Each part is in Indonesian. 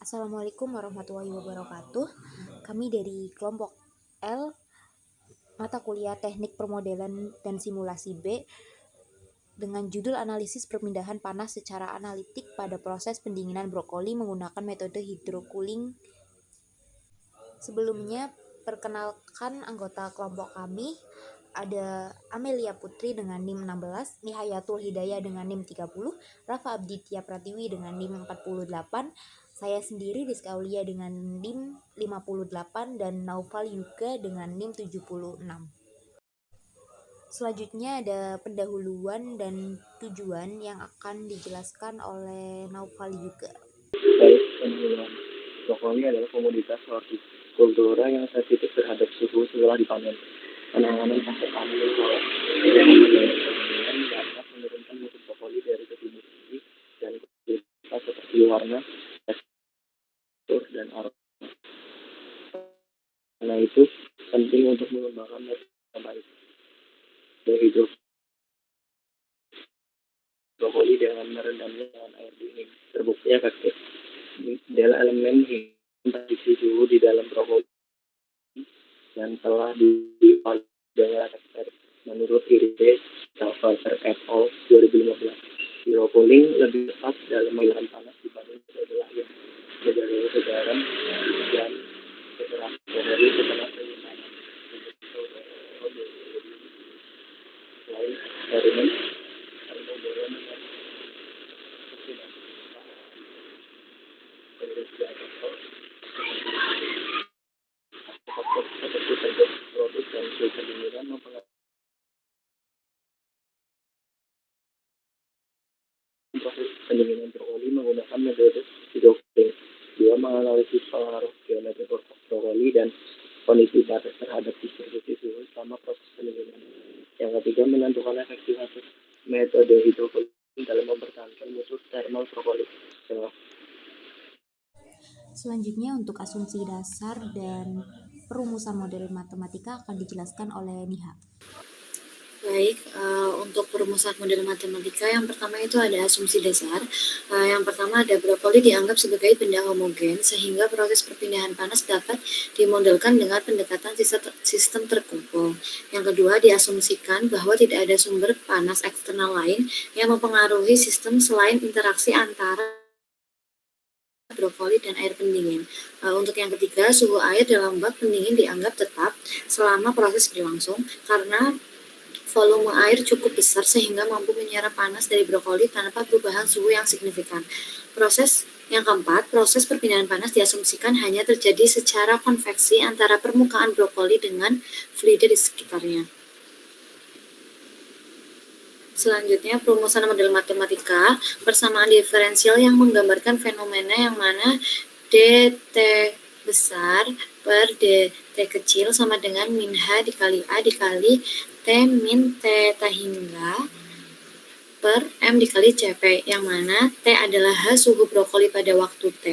Assalamualaikum warahmatullahi wabarakatuh. Kami dari kelompok L, mata kuliah Teknik Permodelan dan Simulasi B, dengan judul analisis perpindahan panas secara analitik pada proses pendinginan brokoli menggunakan metode hydrocooling. Sebelumnya, perkenalkan anggota kelompok kami. Ada Amelia Putri dengan NIM 16, Nihayatul Hidayah dengan NIM 30, Rafa Abditya Pratiwi dengan NIM 48, saya sendiri Rizka Aulia dengan NIM 58, dan Naufal Yuga dengan NIM 76. Selanjutnya ada pendahuluan dan tujuan yang akan dijelaskan oleh Naufal Yuga. Baik, pendahuluan. Brokoli adalah komoditas hortikultura yang sensitif terhadap suhu setelah dipanen. Penanganan fase panen dapat menurunkan mutu brokoli dari segi nutrisi dan kualitas seperti warna, tekstur, dan aroma. Karena itu, penting untuk mengembangkan metode yang baik. Hidro brokoli dengan merendamnya dengan air dingin terbukti efektif. Adalah elemen prediksi suhu di dalam brokoli yang telah diuji dengan ekspert. Menurut Iris Salvator et al. 2015, hydrocooling lebih tepat dalam menghilangkan panas dibanding metode lain. Metode garam dan setelah setelah penyimpanan. Selain eksperimen, permodelan dengan faktor seperti terjadi produk dan suhu pendinginan mempengaruhi proses pendinginan brokoli menggunakan metode hydrocooling. Dia menganalisis pengaruh geometri brokoli dan kondisi batas terhadap distribusi suhu selama proses pendinginan. Yang ketiga, menentukan efektivitas metode hydrocooling dalam mempertahankan mutu thermal brokoli. Selanjutnya untuk asumsi dasar dan perumusan model matematika akan dijelaskan oleh Niha. Baik, untuk perumusan model matematika yang pertama itu ada asumsi dasar. Yang pertama ada brokoli dianggap sebagai benda homogen sehingga proses perpindahan panas dapat dimodelkan dengan pendekatan sistem terkumpul. Yang kedua diasumsikan bahwa tidak ada sumber panas eksternal lain yang mempengaruhi sistem selain interaksi antara brokoli dan air pendingin. Untuk yang ketiga, suhu air dalam bak pendingin dianggap tetap selama proses berlangsung karena volume air cukup besar sehingga mampu menyerap panas dari brokoli tanpa perubahan suhu yang signifikan. Proses yang keempat, proses perpindahan panas diasumsikan hanya terjadi secara konveksi antara permukaan brokoli dengan fluida di sekitarnya. Selanjutnya, perumusan model matematika, persamaan diferensial yang menggambarkan fenomena yang mana dt besar per dt kecil sama dengan min H dikali A dikali T min theta hingga per M dikali CP, yang mana T adalah H suhu brokoli pada waktu T,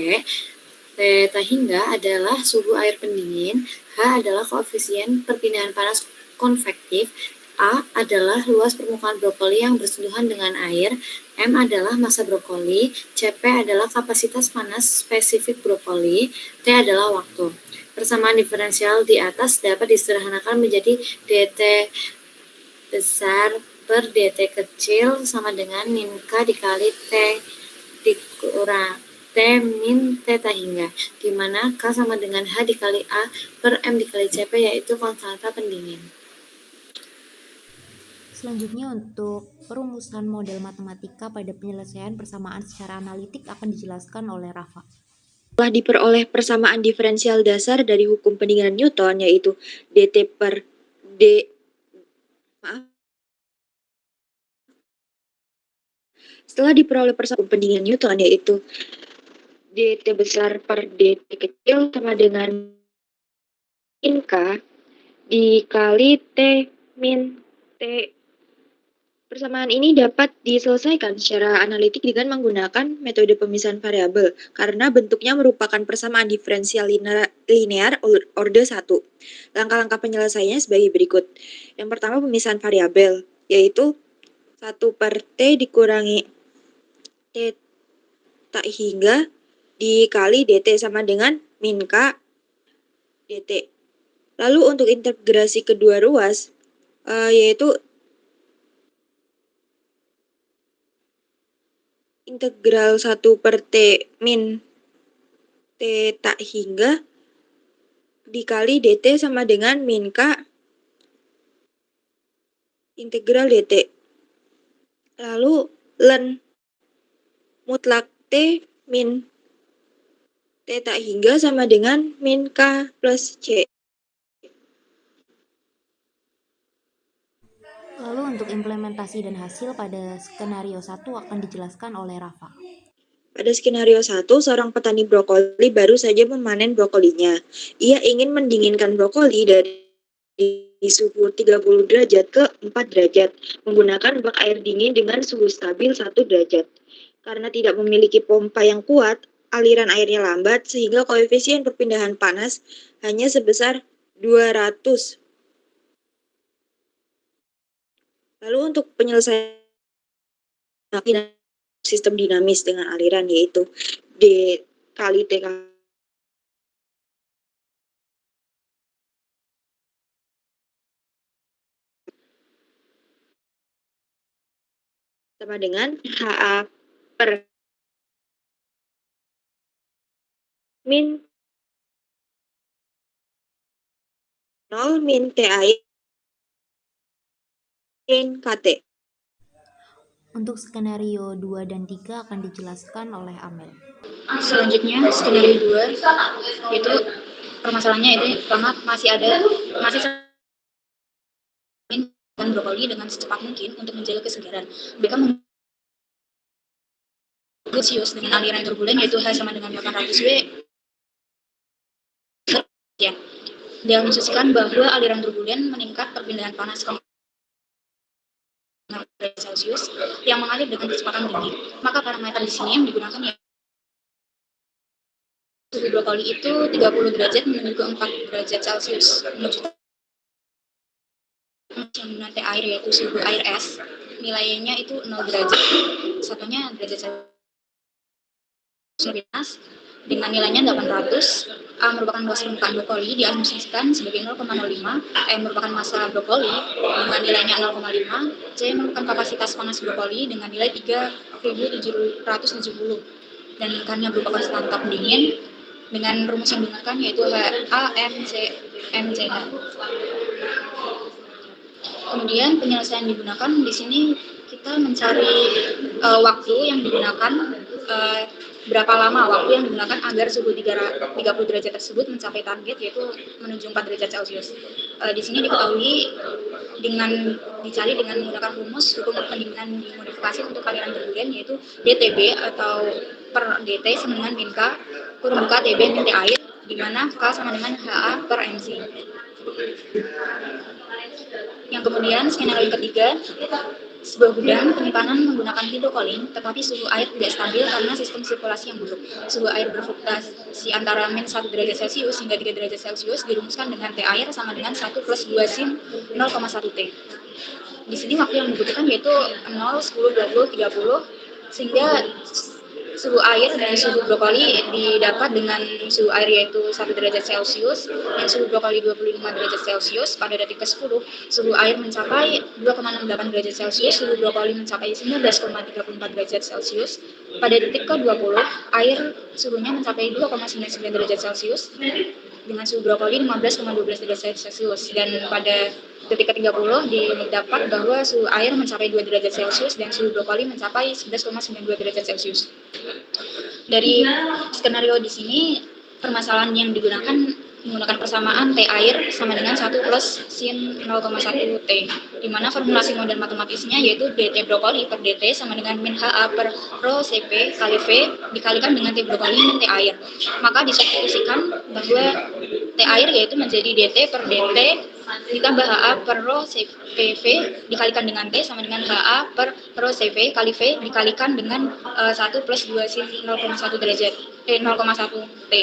theta hingga adalah suhu air pendingin, H adalah koefisien perpindahan panas konvektif, A adalah luas permukaan brokoli yang bersentuhan dengan air, M adalah massa brokoli, CP adalah kapasitas panas spesifik brokoli, T adalah waktu. Persamaan diferensial di atas dapat disederhanakan menjadi dt besar per dt kecil sama dengan min K dikali T dikurang T min theta hingga, di mana K sama dengan H dikali A per M dikali CP, yaitu konstanta pendingin. Selanjutnya untuk perumusan model matematika pada penyelesaian persamaan secara analitik akan dijelaskan oleh Rafa. Telah diperoleh persamaan diferensial dasar dari hukum pendinginan Newton, yaitu dt per d Setelah diperoleh persamaan pendinginan Newton, yaitu dt besar per dt kecil sama dengan min K dikali T min T. Persamaan ini dapat diselesaikan secara analitik dengan menggunakan metode pemisahan variabel karena bentuknya merupakan persamaan diferensial linear orde 1. Langkah-langkah penyelesaiannya sebagai berikut. Yang pertama, pemisahan variabel, yaitu 1 per T dikurangi T tak hingga dikali dt sama dengan min K dt. Lalu untuk integrasi kedua ruas, yaitu integral 1 per T min T tak hingga dikali dt sama dengan min K integral dt. Lalu ln mutlak T min T tak hingga sama dengan min K plus C. Lalu untuk implementasi dan hasil pada skenario 1 akan dijelaskan oleh Rafa. Pada skenario 1, seorang petani brokoli baru saja memanen brokolinya. Ia ingin mendinginkan brokoli dari suhu 30 derajat ke 4 derajat menggunakan bak air dingin dengan suhu stabil 1 derajat. Karena tidak memiliki pompa yang kuat, aliran airnya lambat sehingga koefisien perpindahan panas hanya sebesar 200. Lalu untuk penyelesaian sistem dinamis dengan aliran yaitu D kali T sama dengan HA per min 0 min T air min KT. Untuk skenario 2 dan 3 akan dijelaskan oleh Amel. Selanjutnya skenario 2 itu permasalahannya itu pertama masih dan brokoli dengan secepat mungkin untuk menjaga kesegaran. Mereka Celsius dengan aliran turbulen yaitu H sama dengan 800 W. Ya. Dia menunjukkan bahwa aliran turbulen meningkat perpindahan panas ke Celsius yang mengalir dengan kecepatan tinggi. Maka parameter di sini yang digunakan ya suhu brokoli itu 30 derajat menuju ke 4 derajat Celcius menuju yang nanti air yaitu suhu air es nilainya itu 0 derajat satunya derajat Celcius lebih panas dengan nilainya 800. A merupakan luas permukaan brokoli diasumsikan sebagai 0,05. M merupakan massa brokoli dengan nilainya 0,5. C merupakan kapasitas panas brokoli dengan nilai 3.770 dan ikannya berupa konstan pendingin dengan rumus yang digunakan yaitu HAMCMCH. Kemudian penyelesaian digunakan di sini kita mencari waktu yang digunakan berapa lama waktu yang digunakan agar suhu 30 derajat tersebut mencapai target yaitu menuju 4 derajat Celcius. Di sini diketahui dengan dicari dengan menggunakan rumus hukum pendinginan dimodifikasi untuk aliran turbulen yaitu dTB atau per dt sama dengan min K kurung buka TB min T air di mana K sama dengan HA per MC. Yang kemudian skenario ketiga, sebuah gudang penyimpanan menggunakan hidrokolin, tetapi suhu air tidak stabil karena sistem sirkulasi yang buruk. Suhu air berfluktuasi antara min 1 derajat Celcius hingga 3 derajat Celcius dirumuskan dengan T air sama dengan 1 plus 2 sin 0,1 T. Di sini waktu yang dibutuhkan yaitu 0, 10, 20, 30, sehingga suhu air dan suhu brokoli didapat dengan suhu air yaitu 1 derajat Celcius dan suhu brokoli 25 derajat Celcius. Pada detik ke-10, suhu air mencapai 2,68 derajat Celcius, suhu brokoli mencapai 19,34 derajat Celcius. Pada detik ke-20, air suhunya mencapai 2,99 derajat Celcius dengan suhu brokoli 15,12 derajat Celcius. Dan pada detik ke-30 didapat bahwa suhu air mencapai 2 derajat Celcius dan suhu brokoli mencapai 11,92 derajat Celcius. Dari skenario di sini permasalahan yang digunakan menggunakan persamaan T air sama dengan 1 plus sin 0,1 T, di mana formulasi model matematisnya yaitu dt brokoli per dt sama dengan min HA per rho Cp kali V dikalikan dengan T brokoli min T air. Maka disubstitusikan bahwa T air yaitu menjadi dt per dt ditambah HA per rho Cpv dikalikan dengan T sama dengan HA per rho Cv kali V dikalikan dengan 1 plus 2 sin 0,1 derajat 0,1 T.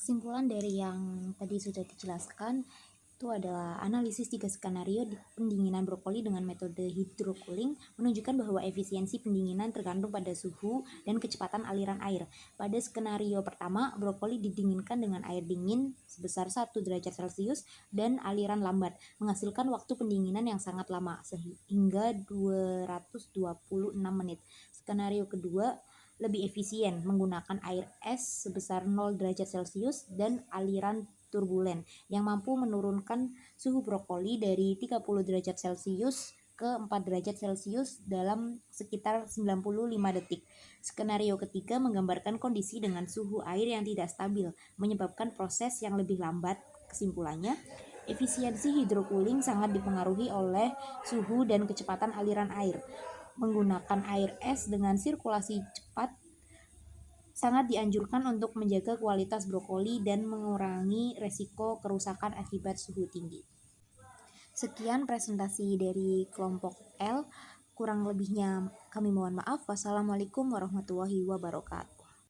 Kesimpulan dari yang tadi sudah dijelaskan, Itu adalah analisis 3 skenario pendinginan brokoli dengan metode hydrocooling menunjukkan bahwa efisiensi pendinginan tergantung pada suhu dan kecepatan aliran air. Pada skenario pertama, brokoli didinginkan dengan air dingin sebesar 1 derajat Celcius dan aliran lambat, menghasilkan waktu pendinginan yang sangat lama, sehingga 226 menit. Skenario kedua lebih efisien, menggunakan air es sebesar 0 derajat Celcius dan aliran turbulen yang mampu menurunkan suhu brokoli dari 30 derajat Celcius ke 4 derajat Celcius dalam sekitar 95 detik. Skenario ketiga menggambarkan kondisi dengan suhu air yang tidak stabil, menyebabkan proses yang lebih lambat. Kesimpulannya, efisiensi hydrocooling sangat dipengaruhi oleh suhu dan kecepatan aliran air. Menggunakan air es dengan sirkulasi cepat sangat dianjurkan untuk menjaga kualitas brokoli dan mengurangi resiko kerusakan akibat suhu tinggi. Sekian presentasi dari kelompok L. Kurang lebihnya kami mohon maaf. Wassalamualaikum warahmatullahi wabarakatuh.